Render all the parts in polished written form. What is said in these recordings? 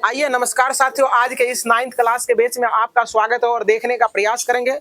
आइए नमस्कार साथियों, आज के इस 9th क्लास के बैच में आपका स्वागत है और देखने का प्रयास करेंगे।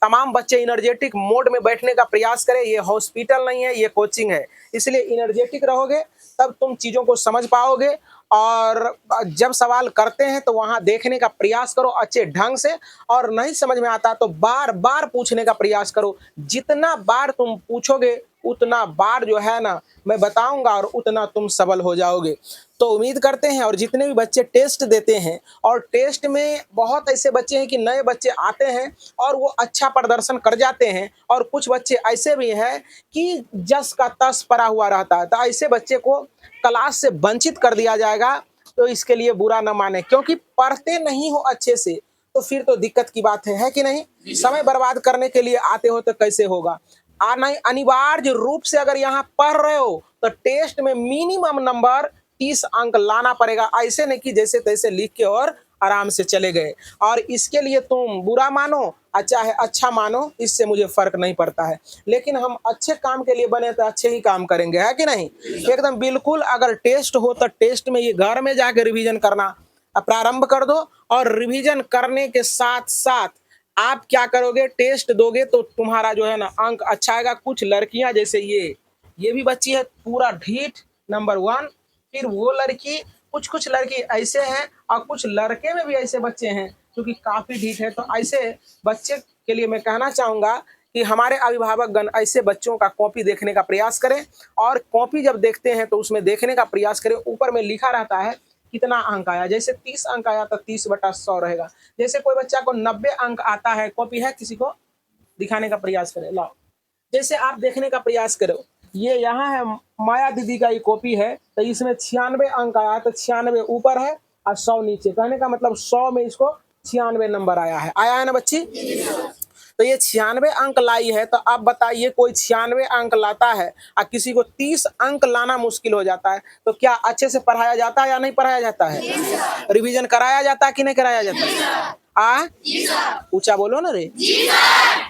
तमाम बच्चे एनर्जेटिक मोड में बैठने का प्रयास करें। ये हॉस्पिटल नहीं है, ये कोचिंग है, इसलिए एनर्जेटिक रहोगे तब तुम चीज़ों को समझ पाओगे। और जब सवाल करते हैं तो वहाँ देखने का प्रयास करो अच्छे ढंग से, और नहीं समझ में आता तो बार बार पूछने का प्रयास करो। जितना बार तुम पूछोगे उतना बार जो है ना मैं बताऊंगा और उतना तुम सबल हो जाओगे। तो उम्मीद करते हैं, और जितने भी बच्चे टेस्ट देते हैं, और टेस्ट में बहुत ऐसे बच्चे हैं कि नए बच्चे आते हैं और वो अच्छा प्रदर्शन कर जाते हैं, और कुछ बच्चे ऐसे भी हैं कि जस का तस पड़ा हुआ रहता है। तो ऐसे बच्चे को क्लास से वंचित कर दिया जाएगा। तो इसके लिए बुरा न माने, क्योंकि पढ़ते नहीं हो अच्छे से तो फिर तो दिक्कत की बात है कि नहीं। समय बर्बाद करने के लिए आते हो तो कैसे होगा। अनिवार्य रूप से अगर यहाँ पढ़ रहे हो तो टेस्ट में मिनिमम नंबर 30 अंक लाना पड़ेगा। ऐसे नहीं कि जैसे तैसे लिख के और आराम से चले गए। और इसके लिए तुम बुरा मानो चाहे अच्छा मानो, इससे मुझे फर्क नहीं पड़ता है। लेकिन हम अच्छे काम के लिए बने तो अच्छे ही काम करेंगे, है कि नहीं। एकदम बिल्कुल। अगर टेस्ट हो तो टेस्ट में ये घर में जाकर रिवीजन करना प्रारंभ कर दो, और रिवीजन करने के साथ साथ आप क्या करोगे, टेस्ट दोगे तो तुम्हारा जो है ना अंक अच्छा आएगा। कुछ लड़कियां जैसे ये भी बच्ची है पूरा ढीठ नंबर 1। फिर वो लड़की, कुछ लड़की ऐसे हैं, और कुछ लड़के में भी ऐसे बच्चे हैं जो कि काफी ढीठ है। तो ऐसे बच्चे के लिए मैं कहना चाहूंगा कि हमारे अभिभावकगण ऐसे बच्चों का कॉपी देखने का प्रयास करें, और कॉपी जब देखते हैं तो उसमें देखने का प्रयास करें। ऊपर में लिखा रहता है कितना अंक आया। जैसे 30 अंक आया तो 30/100 रहेगा। जैसे कोई बच्चा को 90 अंक आता है, कॉपी है किसी को दिखाने का प्रयास करें, लाओ। जैसे आप देखने का प्रयास करो, ये यहाँ है माया दीदी का ये कॉपी है, तो इसमें 96 अंक आया, तो 96 ऊपर है और 100 नीचे। कहने का मतलब 100 में इसको 96 नंबर आया है ना बच्ची। तो ये 96 अंक लाई है। तो आप बताइए, कोई 96 अंक लाता है और किसी को 30 अंक लाना मुश्किल हो जाता है, तो क्या अच्छे से पढ़ाया जाता है या नहीं पढ़ाया जाता है। रिवीजन कराया जाता है कि नहीं कराया जाता है। ऊंचा बोलो ना रे।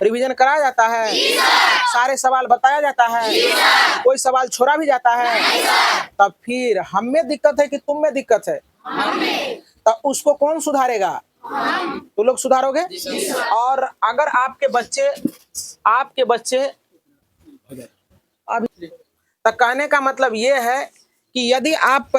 रिवीजन कराया जाता है, सारे सवाल बताया जाता है, कोई सवाल छोड़ा भी जाता है। तब फिर हम में दिक्कत है कि तुम में दिक्कत है। तो उसको कौन सुधारेगा, तो लोग सुधारोगे। और अगर आपके बच्चे अभी, तो कहने का मतलब ये है कि यदि आप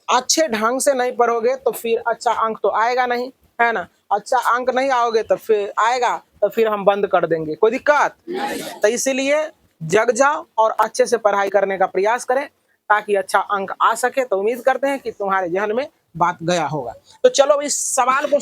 अच्छे ढंग से नहीं पढ़ोगे तो फिर अच्छा अंक तो आएगा नहीं, है ना। अच्छा अंक नहीं आओगे तो फिर आएगा तो फिर हम बंद कर देंगे, कोई दिक्कत। तो इसीलिए जग जाओ और अच्छे से पढ़ाई करने का प्रयास करें ताकि अच्छा अंक आ सके। तो उम्मीद करते हैं कि तुम्हारे जहन में बात गया होगा। तो चलो इस सवाल को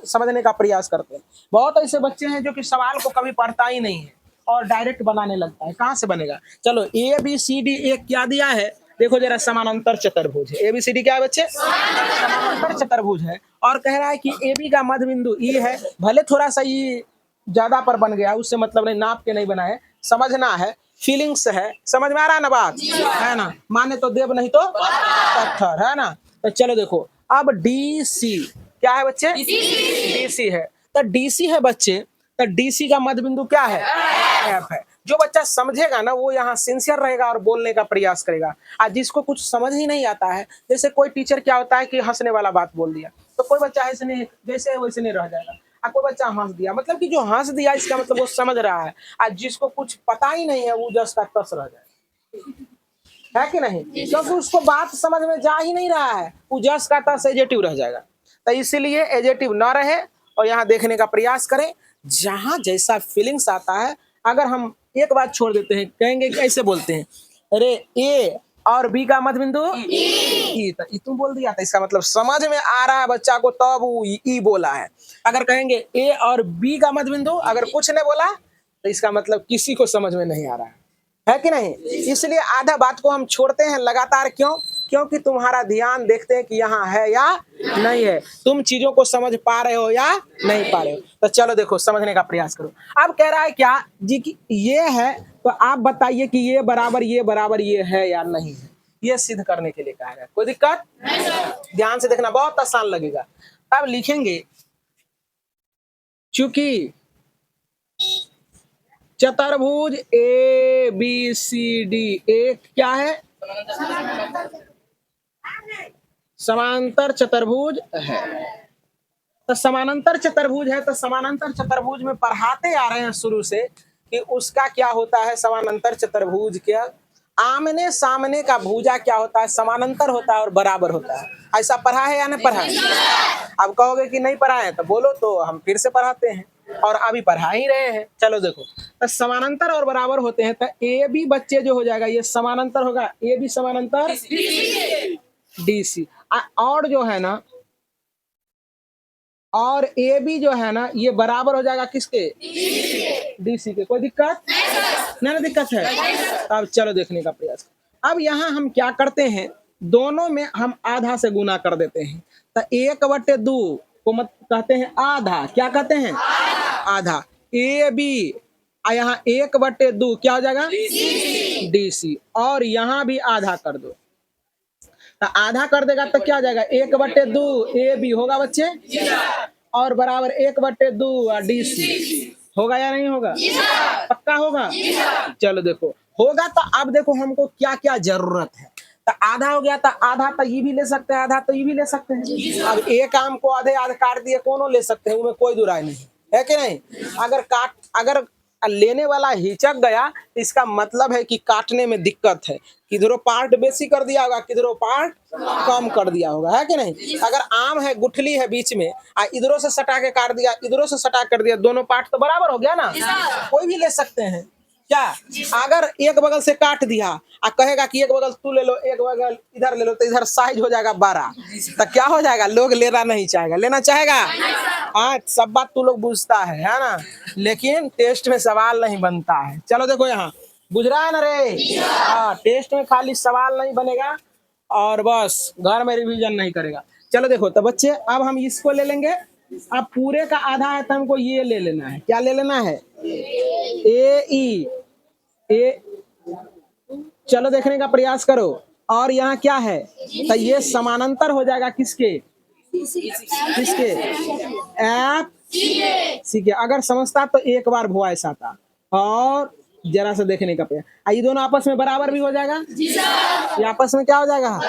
समझने का प्रयास करते हैं। बहुत ऐसे बच्चे हैं जो कि सवाल को कभी पढ़ता ही नहीं है और डायरेक्ट बनाने लगता है। कहाँ से बनेगा। चलो ABCD एक क्या दिया है, देखो जरा, समानांतर चतुर्भुज है। ABCD क्या है बच्चे, समानांतर चतुर्भुज है। और कह रहा है कि AB का मध्य बिंदु E है। भले थोड़ा सा E ज्यादा पर बन गया, उससे मतलब नहीं, नाप के नहीं बना है, समझना है, फीलिंग्स है। समझ में आ रहा है ना बात, है ना। माने तो देव नहीं तो पत्थर, है ना। तो चलो देखो, अब DC क्या है बच्चे, DC है। तो DC है बच्चे, तो DC का मध्य बिंदु क्या है, F है। जो बच्चा समझेगा ना वो यहाँ सिंसियर रहेगा और बोलने का प्रयास करेगा। आज जिसको कुछ समझ ही नहीं आता है, जैसे कोई टीचर क्या होता है कि हंसने वाला बात बोल दिया, तो कोई बच्चा ऐसे नहीं, जैसे वैसे नहीं रह जाएगा। और कोई बच्चा हंस दिया, मतलब कि जो हंस दिया इसका मतलब वो समझ रहा है। आज जिसको कुछ पता ही नहीं है वो जस का तस रह जाएगा, है कि नहीं, क्योंकि उसको बात समझ में जा ही नहीं रहा है, वो जस का तस एजेटिव रह जाएगा। तो इसीलिए एजेटिव ना रहे और यहाँ देखने का प्रयास करें जहां जैसा फीलिंग्स आता है। अगर हम एक बात छोड़ देते हैं, कहेंगे कैसे बोलते हैं, अरे A और B का मध्य बिंदु E, तो E तुम बोल दिया था, इसका मतलब समझ में आ रहा है बच्चा को, तब वो E बोला है। अगर कहेंगे A और B का मध्य बिंदु, अगर कुछ नहीं बोला तो इसका मतलब किसी को समझ में नहीं आ रहा है कि नहीं। इसलिए आधा बात को हम छोड़ते हैं लगातार, क्यों, क्योंकि तुम्हारा ध्यान देखते हैं कि यहाँ है या नहीं है, तुम चीजों को समझ पा रहे हो या नहीं पा रहे हो। तो चलो देखो, समझने का प्रयास करो। अब कह रहा है क्या जी कि ये है, तो आप बताइए कि ये बराबर ये है या नहीं है। ये सिद्ध करने के लिए कहा है, कोई दिक्कत नहीं। ध्यान से देखना, बहुत आसान लगेगा। अब लिखेंगे, चूंकि चतुर्भुज ABCD एक क्या है, समांतर चतुर्भुज है। तो समानांतर चतुर्भुज है, तो समानांतर चतुर्भुज में पढ़ाते आ रहे हैं शुरू से कि उसका क्या होता है। समानांतर चतुर्भुज क्या, आमने सामने का भुजा क्या होता है, समानांतर होता है और बराबर होता है। ऐसा पढ़ा है या नहीं पढ़ा है? अब कहोगे कि नहीं पढ़ा है तो बोलो, तो हम फिर से पढ़ाते हैं और अभी पढ़ा ही रहे हैं। चलो देखो, तो समानांतर और बराबर होते हैं, तो ए बी बच्चे जो हो जाएगा ये समानांतर होगा, ए बी समानांतर डी सी। और जो है ना, और ए बी जो है ना ये बराबर हो जाएगा किसके, डी सी के। कोई दिक्कत नहीं ना, दिक्कत है। अब चलो देखने का प्रयास। अब यहाँ हम क्या करते हैं, दोनों में हम आधा से गुना कर देते हैं। तो 1/2 को मत कहते हैं आधा, क्या कहते हैं आधा। ए बी यहाँ 1/2 क्या हो जाएगा, डी सी। और यहाँ भी आधा कर दो, तो आधा कर देगा तो क्या हो जाएगा, 1/2 ए बी होगा बच्चे, और बराबर 1/2 डी सी होगा या नहीं होगा, पक्का होगा। चलो देखो होगा, तो अब देखो हमको क्या क्या जरूरत है। तो आधा हो गया, तो आधा तो ये भी ले सकते हैं, आधा तो ये भी ले सकते हैं। अब एक आम को आधे आधे काट दिए, कोनो ले सकते हैं, उनमें कोई दुराय नहीं है कि नहीं। अगर लेने वाला हिचक गया तो इसका मतलब है कि काटने में दिक्कत है, किधरों पार्ट बेसी कर दिया होगा, किधरों पार्ट कम कर दिया होगा, है कि नहीं। अगर आम है, गुठली है बीच में, इधरों से सटा के काट दिया, इधरों से सटा कर दिया, दोनों पार्ट तो बराबर हो गया ना, कोई भी ले सकते हैं क्या। अगर एक बगल से काट दिया और कहेगा कि एक बगल तू ले लो, एक बगल इधर ले लो, तो इधर साइज हो जाएगा 12, तो क्या हो जाएगा, लोग लेना नहीं चाहेगा, लेना चाहेगा। हाँ, सब बात तू लोग बुझता है ना, लेकिन टेस्ट में सवाल नहीं बनता है। चलो देखो यहाँ बुझ रहा है ना रे। हाँ, टेस्ट में खाली सवाल नहीं बनेगा और बस घर में रिवीजन नहीं करेगा। चलो देखो, तो बच्चे अब हम इसको ले लेंगे। अब पूरे का आधा है तो हमको ये ले लेना है, क्या ले लेना है, ए ई ए। चलो देखने का प्रयास करो। और यहाँ क्या है, तो ये समानांतर हो जाएगा किसके, किसके, एफ सी के। अगर समझता तो एक बार वॉइस आता, और जरा सा देखने का प्रयास। ये दोनों आपस में बराबर भी हो जाएगा, ये आपस में क्या हो जाएगा,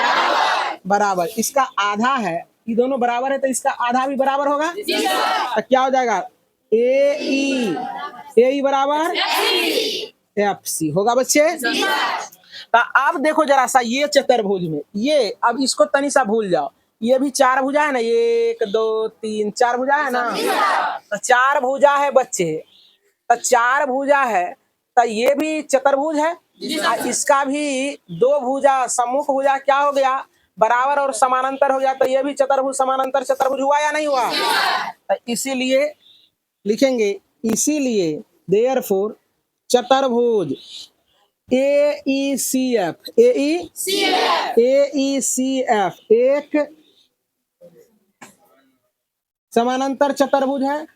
बराबर। इसका आधा है, ये दोनों बराबर है तो इसका आधा भी बराबर होगा, तो क्या हो जाएगा, ए ई बराबर एफ सी होगा बच्चे। तो अब देखो जरा सा ये चतुर्भुज में ये, अब इसको तनी सा भूल जाओ, ये भी 4 भुजा है ना, 1 2 3 4 भुजा है ना, तो 4 भुजा है बच्चे, तो 4 भुजा है, तो ये भी चतुर्भुज है। इसका भी 2 भुजा सम्मुख भुजा क्या हो गया, बराबर और समानांतर हो गया, तो ये भी चतुर्भुज समानांतर चतुर्भुज हुआ या नहीं हुआ। तो इसीलिए लिखेंगे, इसीलिए देयरफॉर चतुर्भुज ए ई सी एफ, ए ई सी एफ एक समानांतर चतुर्भुज है।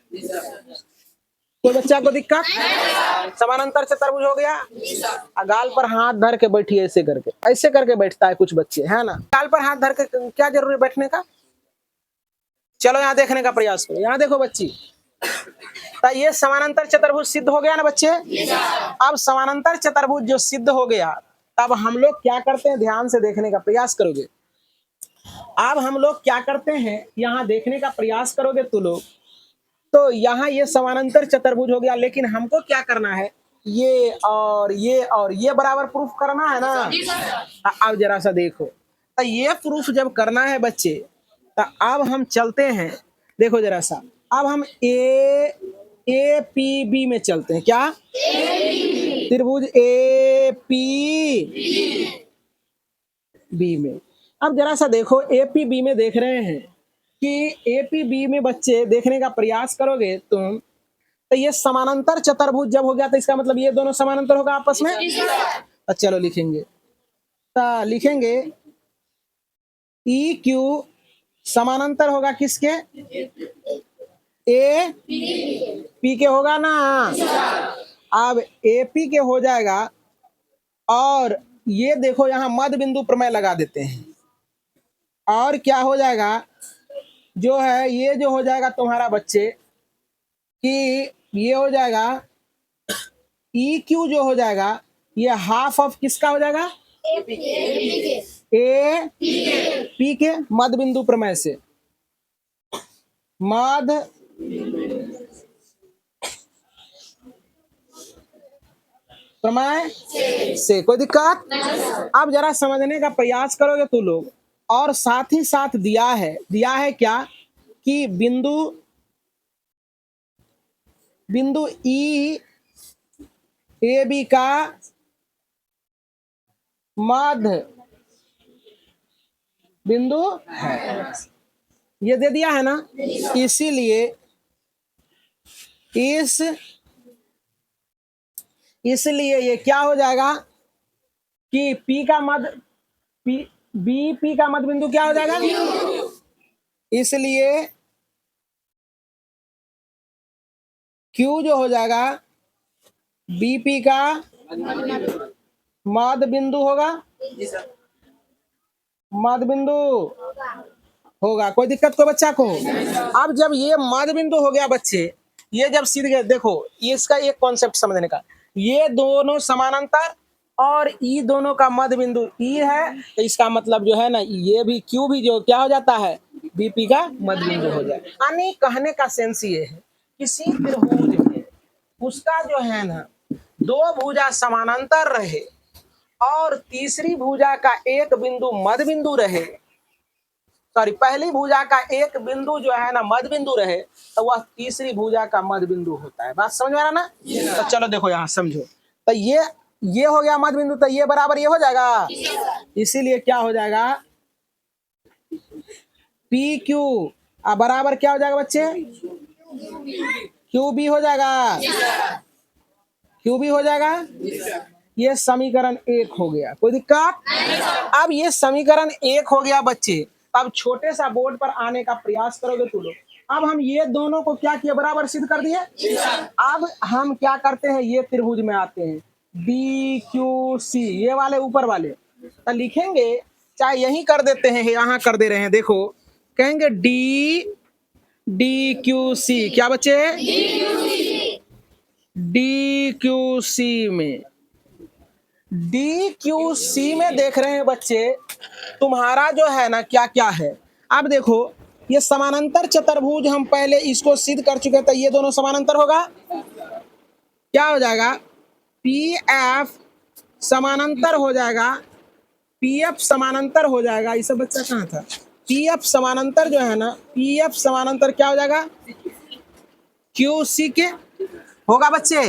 कोई बच्चा को दिक्कत, समानांतर चतुर्भुज हो गया। गाल पर हाथ धर के बैठिए, ऐसे करके, ऐसे करके बैठता है कुछ बच्चे, है ना। गाल पर हाथ धर के क्या जरूरी है बैठने का। चलो यहाँ देखने का प्रयास करो, यहाँ देखो बच्ची, तो ये समानांतर चतुर्भुज सिद्ध हो गया ना बच्चे। अब समानांतर चतुर्भुज जो सिद्ध हो गया, तब हम लोग क्या करते हैं, ध्यान से देखने का प्रयास करोगे। अब हम लोग क्या करते हैं, यहाँ देखने का प्रयास करोगे तो लोग, तो यहाँ ये समानांतर चतुर्भुज हो गया, लेकिन हमको क्या करना है, ये और ये बराबर प्रूफ करना है ना। अब जरा सा देखो, तो ये प्रूफ जब करना है बच्चे, तो अब हम चलते हैं, देखो जरा सा, अब हम ए पी बी में चलते हैं, क्या त्रिभुज ए पी बी में। अब जरा सा देखो, ए पी बी में देख रहे हैं कि ए पी बी में बच्चे देखने का प्रयास करोगे तुम, तो ये समानांतर चतुर्भुज जब हो गया, तो इसका मतलब ये दोनों समानांतर होगा आपस में। तो चलो लिखेंगे, तो लिखेंगे ई क्यू समानांतर होगा किसके, ए पी के होगा ना। अब ए पी के हो जाएगा, और ये देखो यहाँ मध्य बिंदु प्रमेय लगा देते हैं, और क्या हो जाएगा, जो है ये जो हो जाएगा तुम्हारा बच्चे कि ये हो जाएगा ई क्यू जो हो जाएगा, ये हाफ ऑफ किसका हो जाएगा, ए पी के मध्य बिंदु प्रमेय से, मध्य प्रमेय से कोई दिक्कत? अब जरा समझने का प्रयास करोगे तू लोग। और साथ ही साथ दिया है क्या कि बिंदु ई ए बी का मध्य बिंदु है, ये दे दिया है ना। इसलिए ये क्या हो जाएगा कि P का मध्य P का मध्य बिंदु क्या हो जाएगा, इसलिए Q जो हो जाएगा BP का मध्य बिंदु होगा, मध्य बिंदु होगा। कोई दिक्कत कोई बच्चा को? अब जब ये मध्य बिंदु हो गया बच्चे, ये जब सीध गए, देखो ये इसका एक कॉन्सेप्ट समझने का, ये दोनों समानांतर और ई दोनों का मध्य बिंदु ई है, तो इसका मतलब जो है ना, ये भी क्यू भी जो क्या हो जाता है, बीपी का मध्य बिंदु हो जाए। यानी कहने का सेंस ये है, किसी त्रिभुज में उसका जो है ना दो भुजा समानांतर रहे और तीसरी भुजा का एक बिंदु मध्य बिंदु रहे, सॉरी पहली भुजा का एक बिंदु जो है ना मध्य बिंदु रहे, तो वह तीसरी भुजा का मध्य बिंदु होता है। बात समझ में आ रहा ना? तो चलो देखो यहाँ समझो, तो ये हो गया मध्य बिंदु, तो ये बराबर ये हो जाएगा, इसीलिए क्या हो जाएगा पी क्यू बराबर क्या हो जाएगा बच्चे, क्यू बी हो जाएगा, क्यू बी हो जाएगा। ये समीकरण 1 हो गया, कोई दिक्कत? अब ये समीकरण 1 हो गया बच्चे। अब छोटे सा बोर्ड पर आने का प्रयास करोगे तू लोग। अब हम ये दोनों को क्या किए, बराबर सिद्ध कर दिए। अब हम क्या करते हैं, ये त्रिभुज में आते हैं बी क्यू सी, ये वाले ऊपर वाले तो लिखेंगे, चाहे यही कर देते हैं, यहाँ कर दे रहे हैं, देखो कहेंगे डी क्यू सी, क्या बच्चे, डी क्यू सी में, डी क्यू सी में देख रहे हैं बच्चे तुम्हारा जो है ना क्या क्या है। अब देखो ये समानांतर चतुर्भुज, हम पहले इसको सिद्ध कर चुके हैं, तो ये दोनों समानांतर होगा, क्या हो जाएगा पी एफ समानांतर हो जाएगा, पी एफ समानांतर हो जाएगा। ये सब बच्चा कहाँ था, पी एफ समानांतर जो है ना, पी एफ समानांतर क्या हो जाएगा क्यू सी के होगा बच्चे,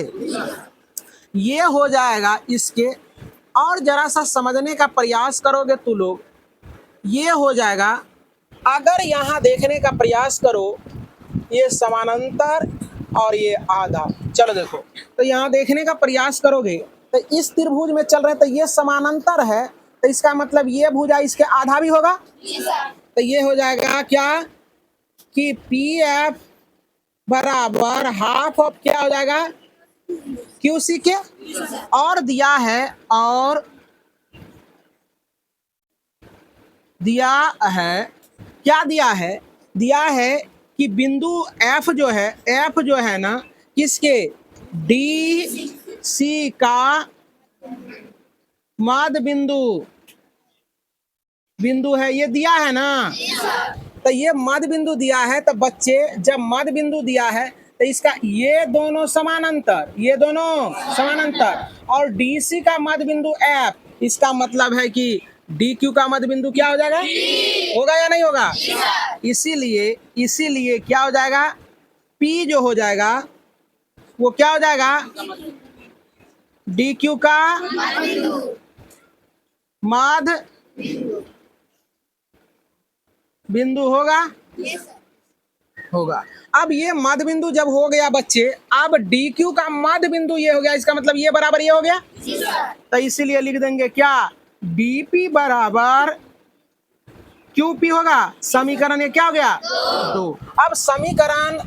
ये हो जाएगा इसके। और जरा सा समझने का प्रयास करोगे तू लोग, ये हो जाएगा, अगर यहाँ देखने का प्रयास करो, ये समानांतर और ये आधा, चलो देखो, तो यहाँ देखने का प्रयास करोगे तो इस त्रिभुज में चल रहे, तो ये समानांतर है, तो इसका मतलब ये भुजा इसके आधा भी होगा, तो ये हो जाएगा क्या कि पी एफ बराबर हाफ ऑफ क्या हो जाएगा क्यू सी के। और दिया है, और दिया है, क्या दिया है, दिया है कि बिंदु एफ जो है ना किसके, डी सी का मध्य बिंदु है, ये दिया है ना। तो ये मध्य बिंदु दिया है, तो बच्चे जब मध्य बिंदु दिया है तो इसका ये दोनों समानांतर और डीसी का मध्य बिंदु एफ, इसका मतलब है कि डी क्यू का मध्य बिंदु क्या हो जाएगा, होगा या नहीं होगा। इसीलिए क्या हो जाएगा, पी जो हो जाएगा वो क्या हो जाएगा, डी क्यू का मध्य बिंदु होगा। अब ये मध्य बिंदु जब हो गया बच्चे, अब डी क्यू का मध्य बिंदु ये हो गया, इसका मतलब ये बराबर ये हो गया, तो इसीलिए लिख देंगे क्या, डीपी बराबर क्यूपी होगा। समीकरण ये क्या हो गया, 2। अब समीकरण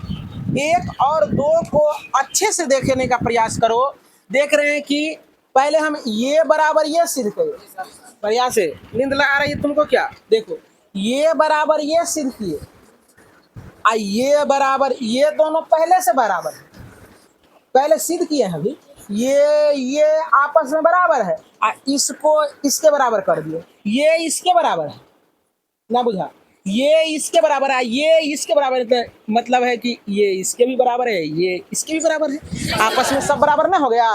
1 और 2 को अच्छे से देखने का प्रयास करो। देख रहे हैं कि पहले हम ये बराबर ये सिद्ध करो, प्रयास से नींद लगा रही है तुमको क्या, देखो ये बराबर ये सिद्ध किए, ये बराबर, ये दोनों पहले से बराबर है, पहले सिद्ध किए हैं अभी, ये आपस में बराबर है, इसको इसके बराबर कर दिए, ये इसके बराबर है ना, बुझा, ये इसके बराबर है, ये इसके बराबर है, तो मतलब है कि ये इसके भी बराबर है, ये इसके भी बराबर है, आपस में सब बराबर ना हो गया।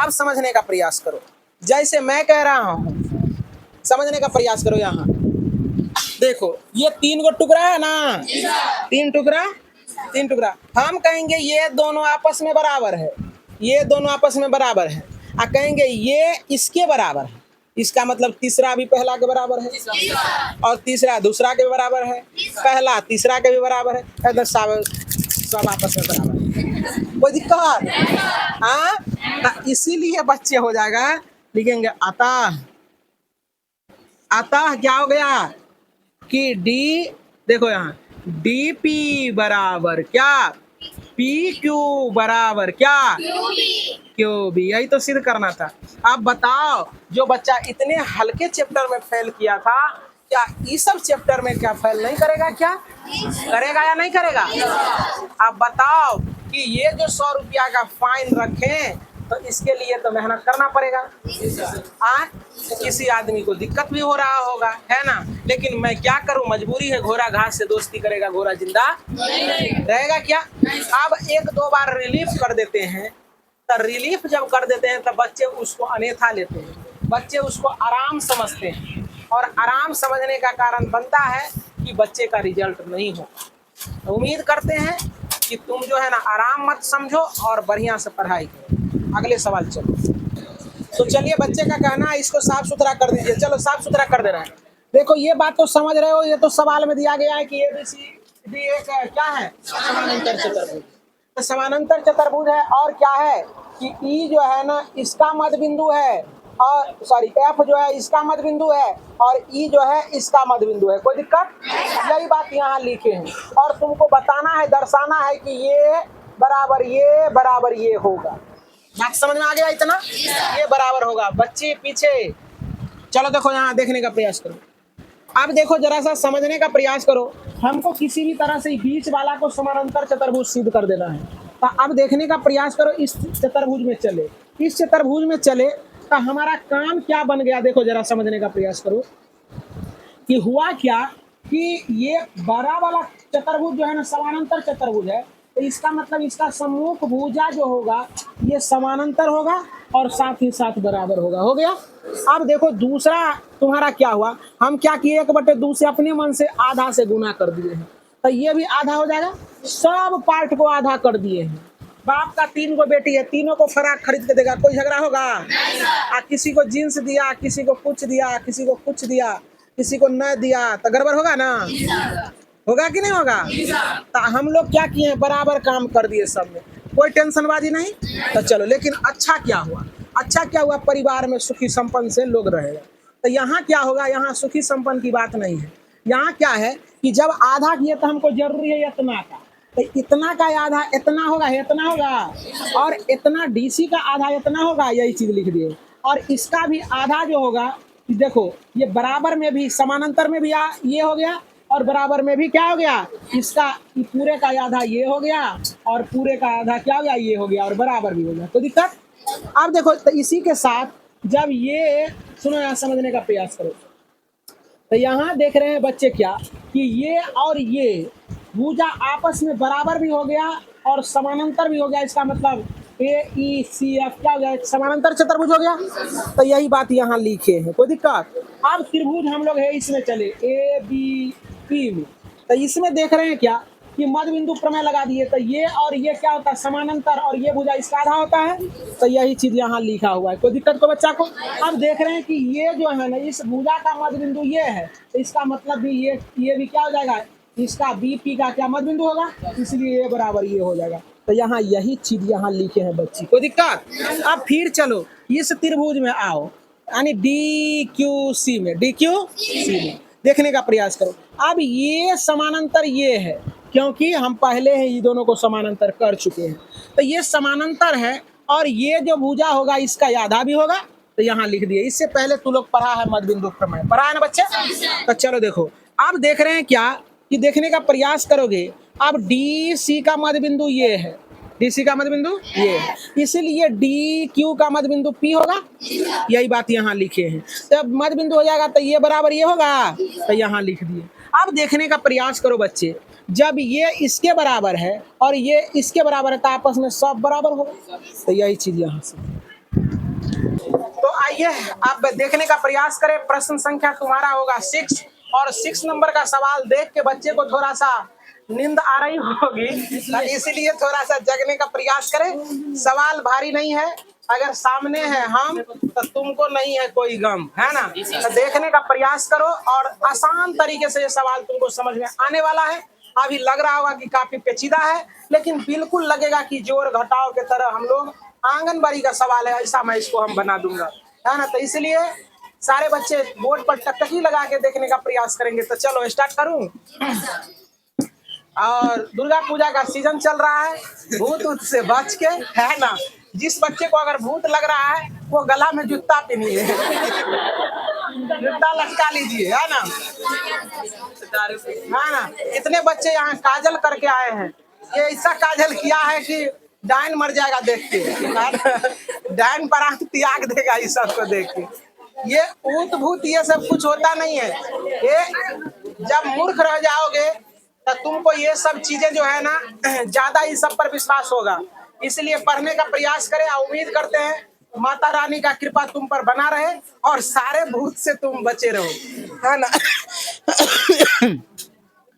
अब समझने का प्रयास करो, जैसे मैं कह रहा हूं, समझने का प्रयास करो। यहाँ देखो ये 3 गो टुकड़ा है ना, 3 टुकड़ा, हम कहेंगे ये दोनों आपस में बराबर है, ये दोनों आपस में बराबर है, और कहेंगे ये इसके बराबर है, इसका मतलब तीसरा भी पहला के बराबर है, और तीसरा दूसरा के भी बराबर है, पहला तीसरा के भी बराबर है, एकदम सब आपस में बराबर है, कोई दिक्कत? हाँ, इसीलिए बच्चे हो जाएगा, लिखेंगे अतः, अतः क्या हो गया कि डी, देखो यहाँ डी पी बराबर क्या, पी क्यू बराबर क्या, क्यू बी, यही तो सिद्ध करना था। अब बताओ, जो बच्चा इतने हल्के चैप्टर में फेल किया था, क्या इस सब चैप्टर में क्या फेल नहीं करेगा? क्या करेगा या नहीं करेगा? अब बताओ कि ये जो 100 रुपया का फाइन रखें, तो इसके लिए तो मेहनत करना पड़ेगा। किसी आदमी को दिक्कत भी हो रहा होगा, है ना, लेकिन मैं क्या करूं, मजबूरी है, घोड़ा घास से दोस्ती करेगा, घोड़ा जिंदा नहीं रहेगा क्या? अब 1-2 बार रिलीफ कर देते हैं, तो रिलीफ जब कर देते हैं तो बच्चे उसको अन्यथा लेते हैं, बच्चे उसको आराम समझते हैं, और आराम समझने का कारण बनता है कि बच्चे का रिजल्ट नहीं हो। तो उम्मीद करते हैं कि तुम जो है ना आराम मत समझो और बढ़िया से पढ़ाई करो। अगले सवाल चलो। तो चलिए, बच्चे का कहना है इसको साफ सुथरा कर दीजिए। चलो साफ सुथरा कर दे रहा है। देखो ये बात तो समझ रहे हो, ये तो सवाल में दिया गया है कि ABC एक क्या है, समानांतर चतुर्भुज। तो समानांतर चतुर्भुज है, और क्या है कि ई जो है ना इसका मध्य बिंदु है, और सॉरी एफ जो है इसका मध्य बिंदु है, और ई जो है इसका मध्य बिंदु है। कोई दिक्कत? यही बात यहाँ लिखे हैं, और तुमको बताना है, दर्शाना है कि ये बराबर ये होगा। बात समझ में आ गया? इतना ये बराबर होगा। बच्चे पीछे चलो, देखो यहाँ देखने का प्रयास करो। अब देखो जरा सा समझने का प्रयास करो, हमको किसी भी तरह से बीच वाला को समानांतर चतुर्भुज सिद्ध कर देना है। तो अब देखने का प्रयास करो, इस चतुर्भुज में चले, इस चतुर्भुज में चले तो हमारा काम क्या बन गया। देखो जरा समझने का प्रयास करो कि हुआ क्या कि ये बड़ा वाला चतुर्भुज जो है ना समानांतर चतुर्भुज है, तो इसका मतलब इसका सम्मुख भुजा जो होगा ये समानांतर होगा और साथ ही साथ बराबर होगा। हो गया। अब देखो दूसरा तुम्हारा क्या हुआ, हम क्या किए, 1/2 से अपने मन से आधा से गुना कर दिए हैं, तो ये भी आधा हो जाएगा। सब पार्ट को आधा कर दिए हैं। बाप का 3 गो बेटी है, तीनों को फराक खरीद के देगा, कोई झगड़ा होगा? किसी को जींस दिया, किसी को कुछ दिया, किसी को कुछ दिया, किसी को न दिया, तो गड़बड़ होगा ना? होगा कि नहीं होगा? तो हम लोग क्या किए हैं, बराबर काम कर दिए सब में, कोई टेंशनबाजी नहीं। तो चलो, लेकिन अच्छा क्या हुआ, अच्छा क्या हुआ, परिवार में सुखी संपन्न से लोग रहेगा। तो यहाँ क्या होगा, यहाँ सुखी संपन्न की बात नहीं है। यहाँ क्या है कि जब आधा किए तो हमको जरूरी है इतना का, तो इतना का आधा इतना होगा, इतना होगा, और इतना डीसी का आधा इतना होगा, यही चीज लिख दिए। और इसका भी आधा जो होगा, देखो ये बराबर में भी, समानांतर में भी ये हो गया, और बराबर में भी क्या हो गया, इसका पूरे का आधा ये हो गया, और पूरे का आधा क्या हो गया, ये हो गया, और बराबर भी हो गया। कोई दिक्कत? अब देखो, तो इसी के साथ जब ये सुनो, यहाँ समझने का प्रयास करो। तो यहाँ देख रहे हैं बच्चे क्या कि ये और ये भुजा आपस में बराबर भी हो गया और समानांतर भी हो गया। इसका मतलब AECF क्या हो गया, समानांतर चतुर्भुज हो गया। तो यही बात यहाँ लिखे हैं। कोई दिक्कत? अब त्रिभुज हम लोग है इसमें चले, ABP में। तो इसमें देख रहे हैं क्या कि मध्य बिंदु प्रमेय लगा दिए, तो ये और ये क्या होता है, समानांतर, और ये भुजा इसका आधा होता है। तो यही चीज यहाँ लिखा हुआ है। कोई दिक्कत को बच्चा को? अब देख रहे हैं कि ये जो है ना, इस भुजा का मध्य बिंदु ये है, तो इसका मतलब भी ये भी क्या हो जाएगा, इसका BP का क्या मध्य बिंदु होगा, इसलिए ये बराबर ये हो जाएगा। तो यहाँ यही चीज यहाँ लिखे हैं बच्ची। कोई दिक्कत? अब फिर चलो इस त्रिभुज में आओ, यानी DQC में, DQC में देखने का प्रयास करो। अब ये समानांतर ये है, क्योंकि हम पहले ही ये दोनों को समानांतर कर चुके हैं। तो ये समानांतर है, और ये जो भुजा होगा इसका आधा भी होगा। तो यहाँ लिख दिए। इससे पहले तू लोग पढ़ा है मध्य बिंदु प्रमेय, पढ़ा है ना बच्चे? तो चलो देखो, अब देख रहे हैं क्या कि देखने का प्रयास करोगे। अब DC का मध्य बिंदु ये है, डीसी का मध्य बिंदु ये, इसीलिए डी क्यू का मध्य बिंदु पी होगा। यही बात यहाँ लिखे हैं। जब मध्य बिंदु हो जाएगा तो ये बराबर ये होगा, तो यहाँ लिख दिए। अब देखने का प्रयास करो बच्चे, जब ये इसके बराबर है और ये इसके बराबर है तो आपस में सब बराबर होगा, तो यही चीज यहाँ से। तो आइए आप देखने का प्रयास करें। प्रश्न संख्या तुम्हारा होगा 6 और 6 नंबर का सवाल देख के बच्चे को थोड़ा सा नींद आ रही होगी, इसीलिए थोड़ा सा जगने का प्रयास करें। सवाल भारी नहीं है, अगर सामने है हम तो तुमको नहीं है कोई गम, है ना। तो देखने का प्रयास करो और आसान तरीके से ये सवाल तुमको समझ में आने वाला है। अभी लग रहा होगा कि काफी पेचीदा है, लेकिन बिल्कुल लगेगा कि जोड़ घटाव के तरह हम लोग आंगनबाड़ी का सवाल है, ऐसा मैं इसको हम बना दूंगा, है ना। तो इसलिए सारे बच्चे बोर्ड पर टकटकी लगा के देखने का प्रयास करेंगे। तो चलो स्टार्ट करूं। और दुर्गा पूजा का सीजन चल रहा है, भूत ऊत से बच के, है ना। जिस बच्चे को अगर भूत लग रहा है वो गला में जूता पहनिए, जूता लटका लीजिए, है ना। ना इतने बच्चे यहाँ काजल करके आए हैं, ये ऐसा काजल किया है कि डायन मर जाएगा देख के, डायन परांठ त्याग देगा इस सबको देख के। ये ऊत भूत ये सब कुछ होता नहीं है। ये जब मूर्ख रह जाओगे तो तुमको ये सब चीजें जो है ना ज्यादा इस सब पर विश्वास होगा। इसलिए पढ़ने का प्रयास करें और उम्मीद करते हैं माता रानी का कृपा तुम पर बना रहे और सारे भूत से तुम बचे रहो, है ना।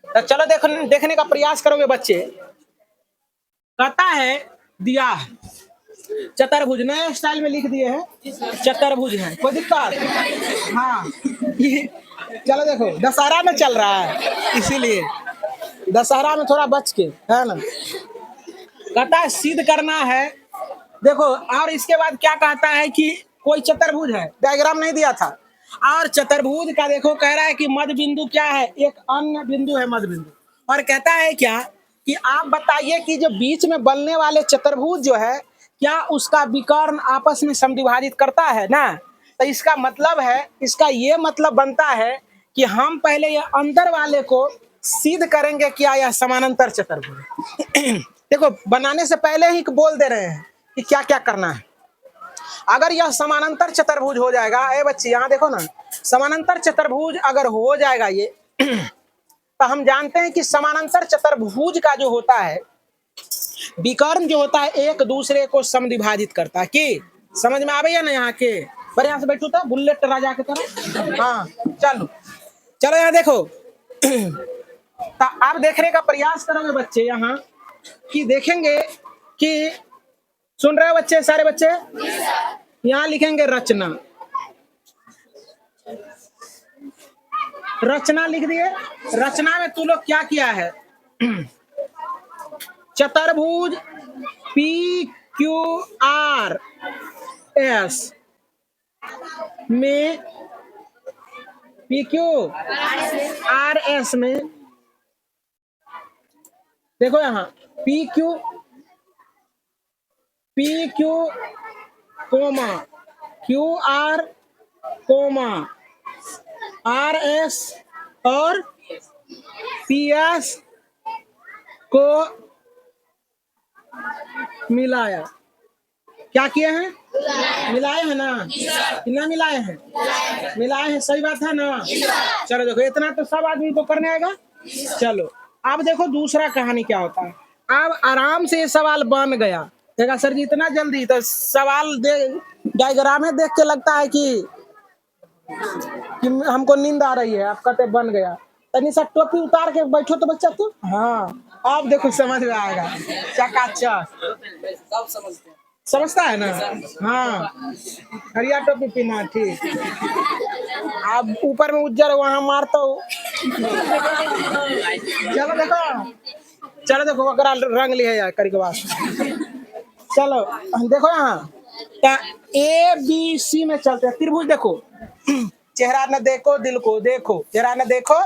तो चलो देखने का प्रयास करोगे बच्चे। कहता है दिया है चतुर्भुज, नए स्टाइल में लिख दिए हैं चतुर्भुज है, कोई दिक्कत? हाँ चलो देखो दशहरा में चल रहा है, इसीलिए दशहरा में थोड़ा बच के, है ना। कहता है सिद्ध करना है, देखो। और इसके बाद क्या कहता है कि कोई चतुर्भुज है, डायग्राम नहीं दिया था। और चतुर्भुज का देखो कह रहा है कि मध्य बिंदु क्या है, एक अन्य बिंदु है मध्य बिंदु। और कहता है क्या कि आप बताइए कि जो बीच में बनने वाले चतुर्भुज जो है क्या उसका विकर्ण आपस में समद्विभाजित करता है ना। तो इसका मतलब है, इसका ये मतलब बनता है कि हम पहले ये अंदर वाले को सिद्ध करेंगे क्या यह समानांतर चतुर्भुज। देखो बनाने से पहले ही बोल दे रहे हैं कि क्या क्या करना है। अगर यह समानांतर चतुर्भुज हो जाएगा, ए बच्चे यहाँ देखो ना, समानांतर चतुर्भुज अगर हो जाएगा ये तो हम जानते हैं कि समानांतर चतुर्भुज का जो होता है विकर्ण जो होता है एक दूसरे को समद्विभाजित करता है। कि समझ में आ गया ना यहाँ के? पर यहाँ से बैठो तो बुलेट राजा की तरह। हाँ चलो चलो यहाँ देखो। तो आप देखने का प्रयास करोगे बच्चे यहाँ कि देखेंगे कि, सुन रहे हो बच्चे सारे बच्चे? यहाँ लिखेंगे रचना, रचना लिख दिए। रचना में तू लोग क्या किया है, चतुर्भुज पी क्यू आर एस में, पी क्यू आर एस में देखो यहाँ P Q comma Q R comma R S और पी एस को मिलाया। क्या किए हैं? मिलाए हैं ना, कितना मिलाए हैं? मिलाए हैं, सही बात है ना। चलो देखो इतना तो सब आदमी को करने आएगा। चलो अब देखो दूसरा कहानी क्या होता है। अब आराम से ये सवाल बन गया। देखा सर जी इतना जल्दी, तो सवाल डायग्राम देख के लगता है कि हमको नींद आ रही है। आप कहते बन गया, तनी सा टोपी उतार के बैठो तो बच्चा तू। हाँ अब देखो समझ में आएगा, चकाचक समझता है ना। हाँ हरिया टोपी पीना, ठीक। आप ऊपर में उज्जर वहां मारता हूँ। चलो देखो अगर रंग लिया यार करी के बाद। चलो देखो यहाँ ए बी सी में चलते हैं। त्रिभुज देखो, चेहरा न देखो दिल को देखो, चेहरा न देखो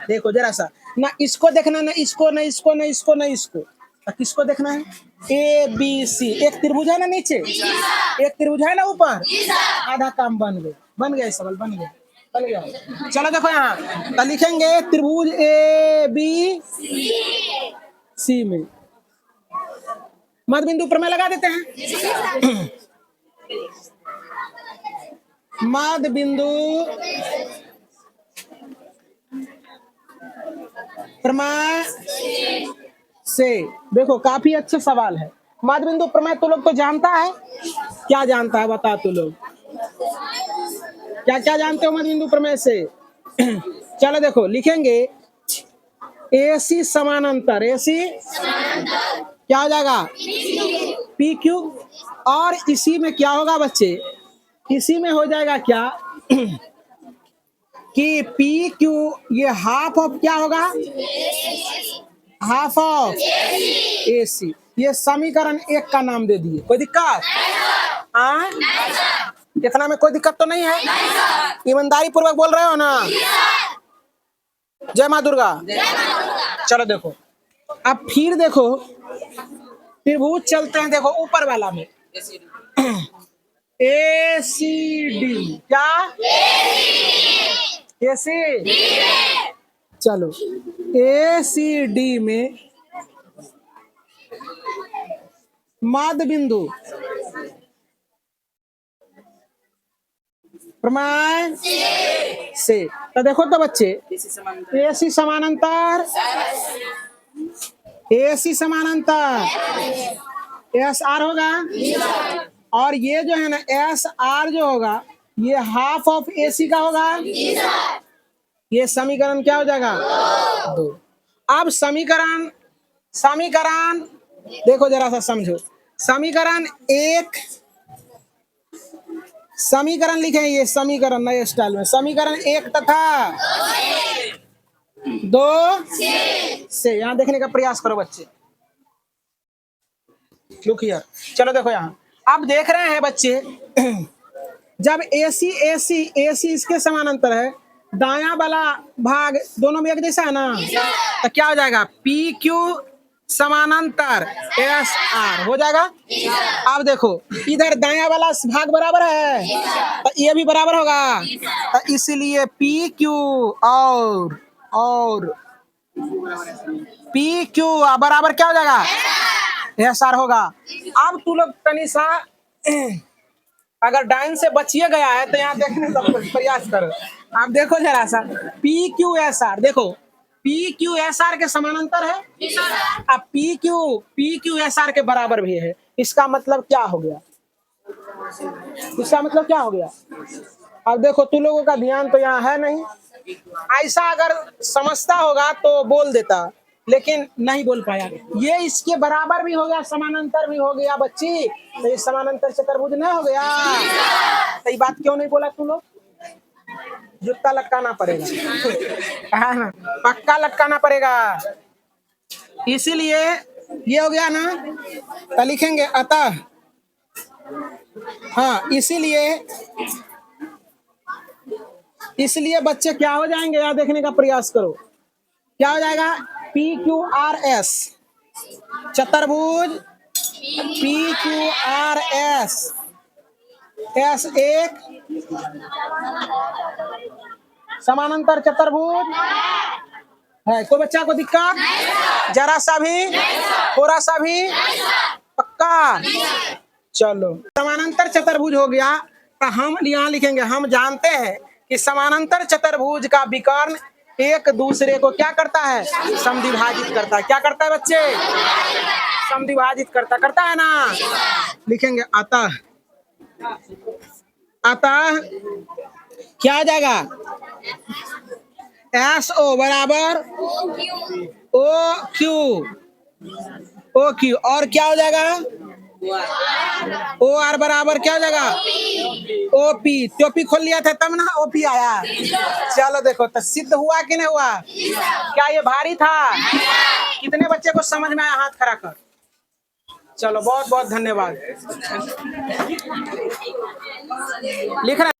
देखो जरा सा, ना इसको देखना, ना इसको, ना इसको, ना इसको, ना इसको। किसको देखना है? A B C. एक त्रिभुज है ना नीचे, एक त्रिभुज है ना ऊपर। आधा काम बन गया, बन गया सवाल, बन गया, बन गया। चलो देखो यहाँ तो लिखेंगे त्रिभुज ए बी सी में मध्य बिंदु प्रमेय लगा देते हैं। मध्य बिंदु प्रमेय से, देखो काफी अच्छा सवाल है। मध्य बिंदु प्रमेय तू लोग तो जानता है, क्या जानता है बता तू लोग, क्या क्या जानते हो मध्य बिंदु प्रमेय से? चलो देखो लिखेंगे AC समानांतर, AC क्या हो जाएगा PQ, और इसी में क्या होगा बच्चे, इसी में हो जाएगा क्या कि PQ ये हाफ ऑफ क्या होगा, हाफ ऑफ AC। ये समीकरण 1 का नाम दे दिए, कोई दिक्कत? हाँ, इतना में कोई दिक्कत तो नहीं है? ईमानदारी पूर्वक बोल रहे हो ना? जय माँ दुर्गा। चलो देखो अब फिर देखो त्रिभुज चलते हैं, देखो ऊपर वाला में ACD, क्या AC, चलो ACD में मध्य बिंदु प्रमेय से, तो देखो तो बच्चे AC समानांतर, AC समानांतर SR होगा, और ये जो है ना SR जो होगा ये हाफ ऑफ AC का होगा। ये समीकरण क्या हो जाएगा 2। अब समीकरण देखो जरा सा समझो, समीकरण 1, समीकरण लिखे ये समीकरण नए स्टाइल में, समीकरण 1 तथा 2 से, यहाँ देखने का प्रयास करो बच्चे, लुक हियर। चलो देखो यहाँ अब देख रहे हैं बच्चे, जब AC इसके समानांतर है, दायां वाला भाग दोनों में एक जैसा है ना, तो क्या हो जाएगा PQ समानांतर SR हो जाएगा। अब देखो इधर दायां वाला भाग बराबर है तो ये भी बराबर होगा, तो इसलिए PQ और PQ बराबर क्या हो जाएगा SR होगा। अब तू लोग तनी सा अगर डाइन से बचिए गया है तो यहाँ देखने का प्रयास करो। आप देखो जरा सा PQSR, देखो PQSR के समानांतर है, अब PQSR के बराबर भी है। इसका मतलब क्या हो गया, इसका मतलब क्या हो गया? अब देखो तू लोगों का ध्यान तो यहाँ है नहीं, ऐसा अगर समझता होगा तो बोल देता, लेकिन नहीं बोल पाया। ये इसके बराबर भी हो गया, समानांतर भी हो गया बच्ची, तो ये समानांतर चतुर्भुज नहीं हो गया। तो ये बात क्यों नहीं बोला तू लोग? जूता लटकाना पड़ेगा, हाँ ना, पक्का लटकाना पड़ेगा। इसीलिए ये हो गया ना, तो लिखेंगे अतः, हाँ इसलिए बच्चे क्या हो जाएंगे यहाँ देखने का प्रयास करो, क्या हो जाएगा PQRS चतुर्भुज, PQRS S1 समानांतर चतुर्भुज है। कोई बच्चा को दिक्कत? जरा सा भी, थोड़ा सा भी, पक्का? चलो समानांतर चतुर्भुज हो गया, तो हम यहाँ लिखेंगे, हम जानते हैं कि समानांतर चतुर्भुज का विकर्ण एक दूसरे को क्या करता है, समद्विभाजित करता है। क्या करता है बच्चे? समद्विभाजित करता है ना। लिखेंगे अतः क्या आ जाएगा SO बराबर OQ, और क्या हो जाएगा OR बराबर क्या हो जाएगा OP। टोपी खोल लिया था तब ना OP आया। चलो देखो तो सिद्ध हुआ कि नहीं हुआ? क्या ये भारी था? कितने बच्चे को समझ में आया? हाथ खड़ा कर। चलो बहुत बहुत धन्यवाद। लिख रहे